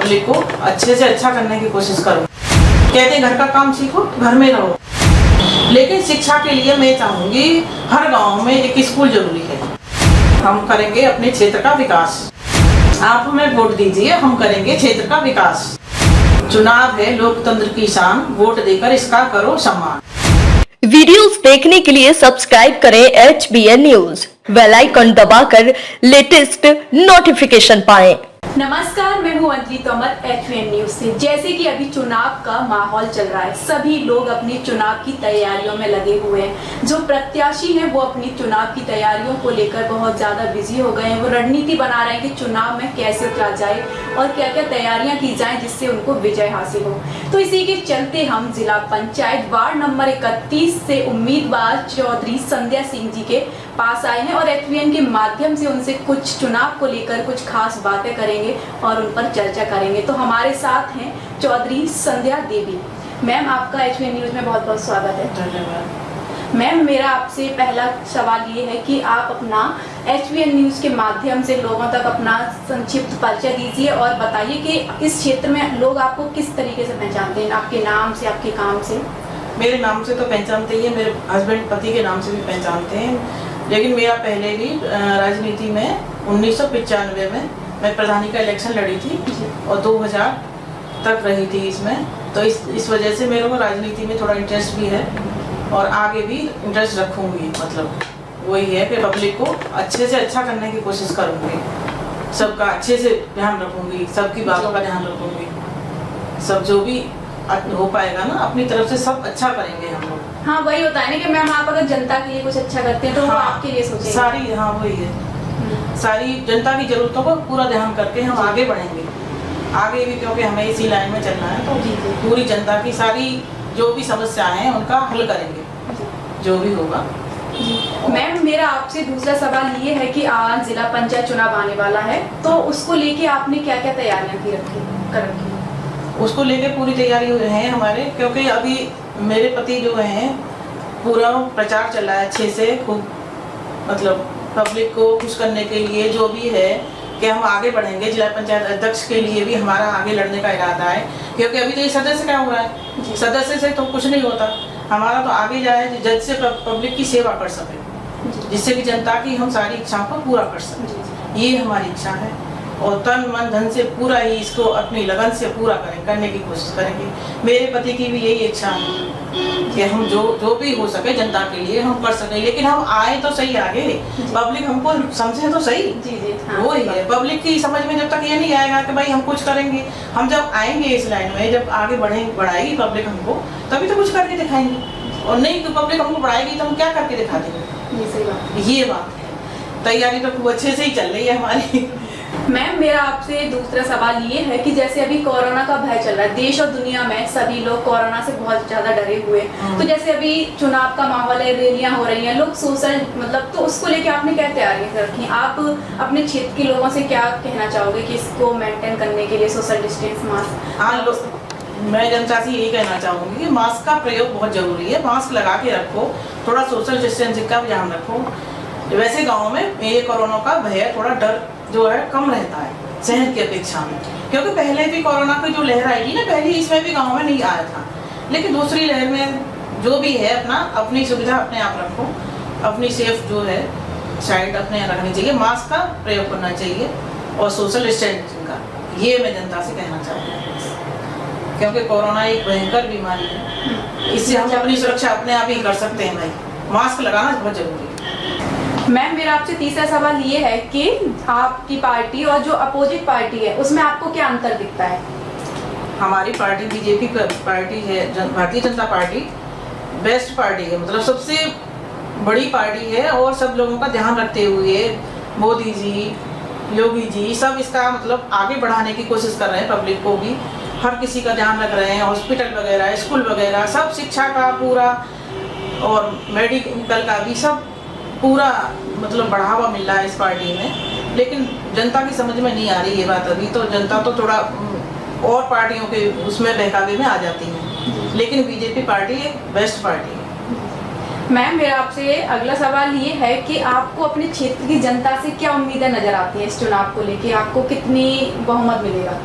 Public को अच्छे से अच्छा करने की कोशिश करूँ। कहते हैं घर का काम सीखो, घर में रहो, लेकिन शिक्षा के लिए मैं चाहूँगी हर गांव में एक स्कूल जरूरी है। हम करेंगे अपने क्षेत्र का विकास। आप हमें वोट दीजिए, हम करेंगे क्षेत्र का विकास। चुनाव है लोकतंत्र की शान, वोट देकर इसका करो सम्मान। वीडियोस देखने के लिए सब्सक्राइब करें HBN न्यूज, बेल आइकन दबाकर लेटेस्ट नोटिफिकेशन पाएं। नमस्कार, मैं हूं अंजलि तोमर HBN न्यूज से। जैसे कि अभी चुनाव का माहौल चल रहा है, सभी लोग अपनी चुनाव की तैयारियों में लगे हुए हैं। जो प्रत्याशी हैं वो अपनी चुनाव की तैयारियों को लेकर बहुत ज्यादा बिजी हो गए हैं। वो रणनीति बना रहे हैं कि चुनाव में कैसे उतरा जाए और क्या क्या तैयारियां की जाएं जिससे उनको विजय हासिल हो। तो इसी के चलते हम जिला पंचायत वार्ड नंबर 31 से उम्मीदवार चौधरी संध्या सिंह जी के पास आए हैं और HBN के माध्यम से उनसे कुछ चुनाव को लेकर कुछ खास बातें करेंगे और उन पर चर्चा करेंगे। तो हमारे साथ हैं चौधरी संध्या देवी। मैम, आपका HBN न्यूज में बहुत बहुत स्वागत है। धन्यवाद। मैम, मेरा आपसे पहला सवाल ये है कि आप अपना HBN न्यूज के माध्यम से लोगों तक अपना संक्षिप्त परिचय दीजिए और बताइए कि इस क्षेत्र में लोग आपको किस तरीके से पहचानते हैं, आपके नाम से, आपके काम से। मेरे नाम से तो पहचानते ही हैं, मेरे हस्बैंड पति के नाम से भी पहचानते हैं, लेकिन मेरा पहले भी राजनीति में 1995 में मैं प्रधानी का इलेक्शन लड़ी थी और 2000 तक रही थी इसमें। तो इस वजह से मेरे को राजनीति में थोड़ा इंटरेस्ट भी है और आगे भी इंटरेस्ट रखूँगी। मतलब वही है कि पब्लिक को अच्छे से अच्छा करने की कोशिश करूँगी, सबका अच्छे से ध्यान रखूँगी, सबकी बातों का ध्यान रखूँगी। सब जो भी हो पाएगा ना अपनी तरफ से सब अच्छा करेंगे हम लोग। हाँ, वही होता है ना कि मैम आप अगर जनता के लिए कुछ अच्छा करते हैं तो वो आपके लिए सोचेंगे। सारी, हाँ वही है, सारी जनता की जरूरतों को पूरा ध्यान करके हम आगे बढ़ेंगे। आगे भी क्योंकि हमें इसी लाइन में चलना है, तो पूरी जनता की सारी जो भी समस्याएं हैं उनका हल करेंगे जो भी होगा। मैम, मेरा आपसे दूसरा सवाल ये है कि आज जिला पंचायत चुनाव आने वाला है, तो उसको लेके आपने क्या क्या तैयारियां कर रखी? उसको लेके पूरी तैयारी है हमारे, क्योंकि अभी मेरे पति जो हैं पूरा प्रचार चल रहा है अच्छे से, खूब मतलब पब्लिक को खुश करने के लिए जो भी है कि हम आगे बढ़ेंगे। जिला पंचायत अध्यक्ष के लिए भी हमारा आगे लड़ने का इरादा है, क्योंकि अभी तो ये सदस्य क्या हो रहा है, सदस्य से तो कुछ नहीं होता। हमारा तो आगे जाए जज से पब्लिक की सेवा कर सके, जिससे कि जनता की हम सारी इच्छाओं को पूरा कर सकें। ये हमारी इच्छा है और तन मन धन से पूरा ही इसको अपनी लगन से पूरा करने की कोशिश करेंगे। मेरे पति की भी यही इच्छा है कि हम जो भी हो सके जनता के लिए हम कर सकें, लेकिन हम आए तो सही आगे, पब्लिक हमको समझे तो सही। हाँ, वो ही है, पब्लिक की समझ में जब तक ये नहीं आएगा कि भाई हम कुछ करेंगे, हम जब आएंगे इस लाइन में, जब आगे बढ़ाएगी पब्लिक हमको, तभी तो कुछ करके दिखाएंगे। और नहीं तो पब्लिक हमको बढ़ाएगी तो हम क्या करके दिखा देंगे। ये बात है। तैयारी तो खूब अच्छे से ही चल रही है हमारी। मैम, मेरा आपसे दूसरा सवाल ये है कि जैसे अभी कोरोना का भय चल रहा है, देश और दुनिया में सभी लोग कोरोना से बहुत ज्यादा डरे हुए हैं। तो जैसे अभी चुनाव का माहौल है, रैलियां हो रही हैं, लोग सोशल मतलब, तो उसको लेके आपने क्या तैयारी कर रखी है? आप अपने क्षेत्र के लोगों से क्या कहना चाहोगे कि इसको मेंटेन करने के लिए सोशल डिस्टेंस, मास्क? मैं जनता से यही कहना चाहूँगी कि मास्क का प्रयोग बहुत जरूरी है। मास्क लगा के रखो, थोड़ा सोशल डिस्टेंसिंग का ध्यान रखो। वैसे गाँव में ये कोरोना का भय, थोड़ा डर जो है कम रहता है शहर की अपेक्षा में, क्योंकि पहले भी कोरोना की जो लहर आई थी ना, पहले इसमें भी गांव में नहीं आया था, लेकिन दूसरी लहर में जो भी है अपनी सुविधा अपने आप रखो, अपनी सेफ जो है साइड अपने यहाँ रखनी चाहिए, मास्क का प्रयोग करना चाहिए और सोशल डिस्टेंसिंग का, ये मैं जनता से कहना चाहूँगी। क्योंकि कोरोना एक भयंकर बीमारी है, इससे हम अपनी सुरक्षा अपने आप ही कर सकते हैं। भाई मास्क लगाना बहुत जरूरी है। मैम, मेरा आपसे तीसरा सवाल ये है कि आपकी पार्टी और जो अपोजिट पार्टी है उसमें आपको क्या अंतर दिखता है? हमारी पार्टी बीजेपी पार्टी है, Bharatiya Janata party best party है, मतलब सबसे बड़ी पार्टी है और सब लोगों का ध्यान रखते हुए मोदी जी, योगी जी सब इसका मतलब आगे बढ़ाने की कोशिश कर रहे हैं। पब्लिक को भी हर किसी का ध्यान रख रहे हैं, हॉस्पिटल वगैरह, स्कूल वगैरह, सब शिक्षा का पूरा और मेडिकल का भी सब पूरा मतलब बढ़ावा मिल रहा है इस पार्टी में। लेकिन जनता की समझ में नहीं आ रही ये बात अभी, तो जनता तो थोड़ा और पार्टियों के उसमें बहकावे में आ जाती है, लेकिन बीजेपी पार्टी एक बेस्ट पार्टी है। मैम, मेरा आपसे अगला सवाल ये है कि आपको अपने क्षेत्र की जनता से क्या उम्मीदें नजर आती हैं इस चुनाव को लेके? आपको कितनी बहुमत मिलेगा?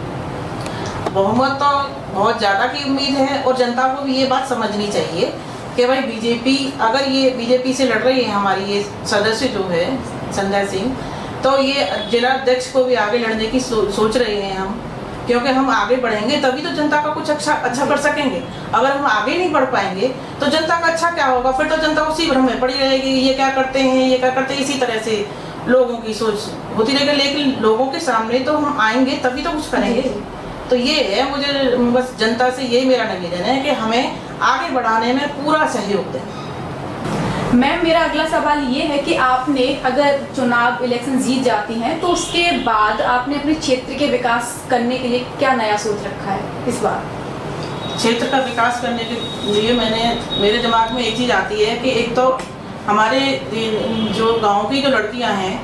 बहुमत तो बहुत ज़्यादा की उम्मीद है, और जनता को भी ये बात समझनी चाहिए कि भाई बीजेपी, अगर ये बीजेपी से लड़ रही है हमारी ये सदस्य जो है संध्या सिंह, तो ये जिला अध्यक्ष को भी आगे लड़ने की सोच रहे हैं हम, क्योंकि हम आगे बढ़ेंगे तभी तो जनता का कुछ अच्छा कर सकेंगे। अगर हम आगे नहीं बढ़ पाएंगे तो जनता का अच्छा क्या होगा? फिर तो जनता उसी भ्रम में पड़ी रहेगी, ये क्या करते हैं, ये क्या करते हैं, इसी तरह से लोगों की सोच होती रहेगी। लेकिन लोगों के सामने तो हम आएंगे तभी तो कुछ करेंगे। तो ये है, मुझे बस जनता से यही मेरा निवेदन है कि हमें आगे बढ़ाने में पूरा सहयोग दें। मैम, मेरा अगला सवाल ये है कि आपने अगर चुनाव इलेक्शन जीत जाती हैं तो उसके बाद आपने अपने क्षेत्र के विकास करने के लिए क्या नया सोच रखा है इस बार? क्षेत्र का विकास करने के लिए मेरे दिमाग में एक चीज़ आती है कि एक तो हमारे जो गांव की जो लड़कियां हैं,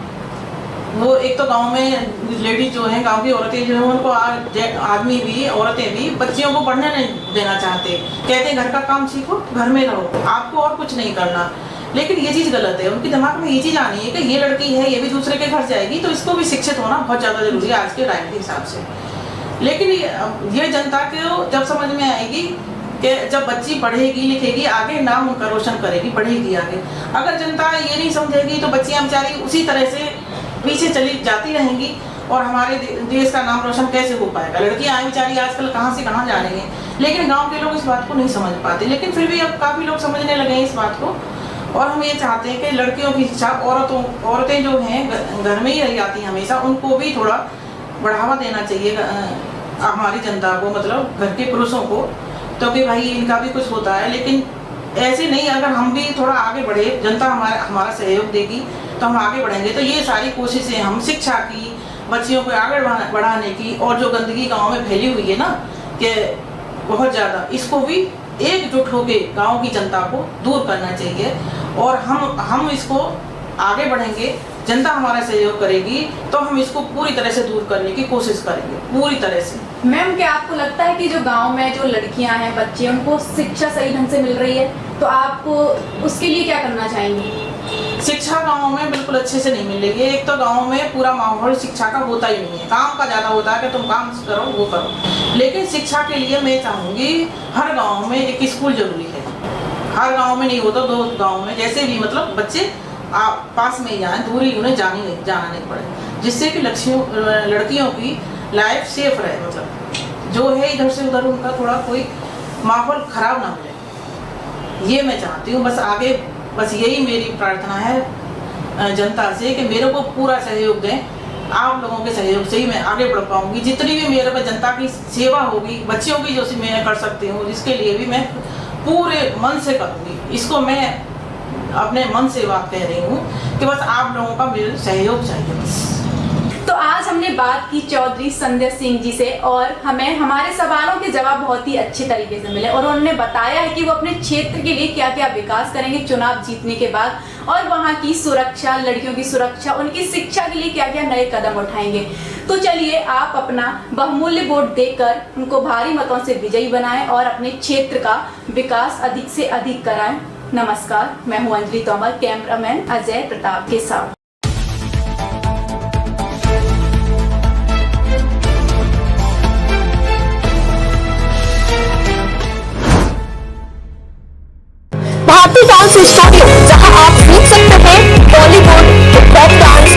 वो एक तो गांव में लेडीज जो हैं, गांव की औरतें जो हैं, उनको आदमी भी औरतें भी बच्चियों को पढ़ने नहीं देना चाहते। कहते हैं घर का काम सीखो, घर में रहो, आपको और कुछ नहीं करना। लेकिन ये चीज़ गलत है। उनके दिमाग में ये चीज़ आनी है कि ये लड़की है, ये भी दूसरे के घर जाएगी, तो इसको भी शिक्षित होना बहुत ज़्यादा जरूरी है आज के टाइम के हिसाब से। लेकिन ये जनता को जब समझ में आएगी कि जब बच्ची पढ़ेगी लिखेगी, आगे नाम उनका रोशन करेगी, बढ़ेगी आगे। अगर जनता ये नहीं समझेगी तो बच्चियाँ बेचारी उसी तरह से पीछे चली जाती रहेंगी, और हमारे देश का नाम रोशन कैसे हो पाएगा? लड़कियाँ बेचारी आजकल कहाँ से कहाँ जा रही हैं, लेकिन गांव के लोग इस बात को नहीं समझ पाते। लेकिन फिर भी अब काफ़ी लोग समझने लगे हैं इस बात को, और हम ये चाहते हैं कि लड़कियों की शिक्षा, औरतें जो हैं घर में ही रह जाती हैं हमेशा, उनको भी थोड़ा बढ़ावा देना चाहिए हमारी जनता को, मतलब घर के पुरुषों को, तो कि भाई इनका भी कुछ होता है। लेकिन ऐसे नहीं, अगर हम भी थोड़ा आगे बढ़े, जनता हमारा सहयोग देगी तो हम आगे बढ़ेंगे। तो ये सारी कोशिशें हम शिक्षा की, बच्चियों को आगे बढ़ाने की, और जो गंदगी गांव में फैली हुई है ना कि बहुत ज़्यादा, इसको भी एकजुट होकर गांव की जनता को दूर करना चाहिए, और हम इसको आगे बढ़ेंगे, जनता हमारा सहयोग करेगी तो हम इसको पूरी तरह से दूर करने की कोशिश करेंगे, पूरी तरह से। मैम, क्या आपको लगता है कि जो गांव में जो लड़कियां हैं, बच्चे, उनको शिक्षा सही ढंग से मिल रही है, तो आप उसके लिए क्या करना चाहेंगी? शिक्षा गांव में बिल्कुल अच्छे से नहीं मिल रही है। एक तो गांव में पूरा माहौल शिक्षा का होता ही नहीं है, काम का ज़्यादा होता है कि तुम काम करो वो करो। लेकिन शिक्षा के लिए मैं चाहूँगी हर गाँव में एक स्कूल जरूरी है। हर गाँव में नहीं हो तो 2 गाँव में, जैसे भी मतलब बच्चे पास में ही जाएँ, दूरी उन्हें जाना नहीं पड़े, जिससे कि लड़कियों की लाइफ सेफ रहे, मतलब जो है इधर से उधर उनका थोड़ा कोई माहौल खराब ना मिले। ये मैं चाहती हूँ। बस यही मेरी प्रार्थना है जनता से कि मेरे को पूरा सहयोग दें। आप लोगों के सहयोग से ही मैं आगे बढ़ पाऊंगी। जितनी भी मेरे पे जनता की सेवा होगी, बच्चियों की जो मैं कर सकती हूँ, जिसके लिए भी मैं पूरे मन से करूँगी। इसको मैं अपने मन से बात कह रही हूँ कि बस आप लोगों का मेरे सहयोग चाहिए बस। तो आज हमने बात की चौधरी संध्या सिंह जी से, और हमें हमारे सवालों के जवाब बहुत ही अच्छे तरीके से मिले, और उन्होंने बताया है कि वो अपने क्षेत्र के लिए क्या क्या विकास करेंगे चुनाव जीतने के बाद, और वहाँ की सुरक्षा, लड़कियों की सुरक्षा, उनकी शिक्षा के लिए क्या क्या नए कदम उठाएंगे। तो चलिए, आप अपना बहुमूल्य वोट देकर उनको भारी मतों से विजयी बनाएं और अपने क्षेत्र का विकास अधिक से अधिक कराएं। नमस्कार, मैं हूं अंजलि तोमर, कैमरामैन अजय प्रताप के साथ। भारतीय डांस स्टूडियो, जहां आप सीख सकते हैं Bollywood, hip hop dance,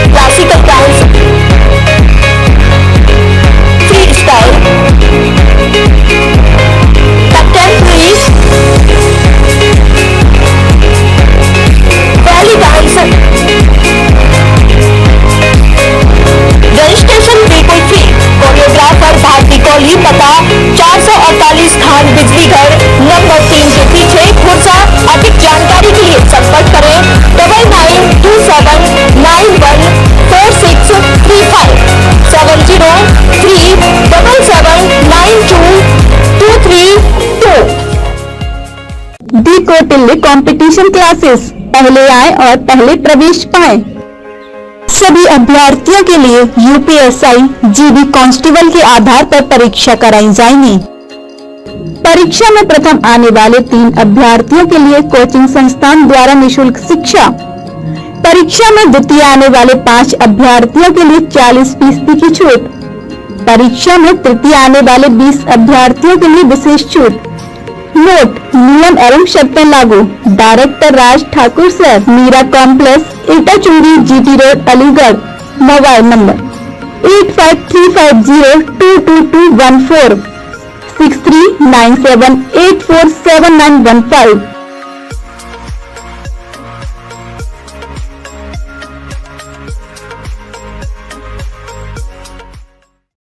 classical dance, free style, contemporary, belly dance. Registration बिल्कुल फ्री। कोरियोग्राफर भारती कोहली, पता 448 खान बिजली घर नंबर 3 के पीछे, खुर्जा। अधिक जानकारी के लिए संपर्क करें 9927914635 7037792232। दी कौटिल्य कंपटीशन क्लासेस, पहले आए और पहले प्रवेश पाएं। सभी अभ्यर्थियों के लिए यूपीएसआई, जीडी कांस्टेबल के आधार पर परीक्षा कराई जाएगी। परीक्षा में प्रथम आने वाले 3 अभ्यर्थियों के लिए कोचिंग संस्थान द्वारा निःशुल्क शिक्षा। परीक्षा में द्वितीय आने वाले 5 अभ्यर्थियों के लिए 40% की छूट। परीक्षा में तृतीय आने वाले 20 अभ्यर्थियों के लिए विशेष छूट। नोट, नियम एवं शर्तें लागू। Director Raj Thakur sir, Meera complex, Etachungi, GT road, Aligarh. Mobile number 8535022214, 6397847915।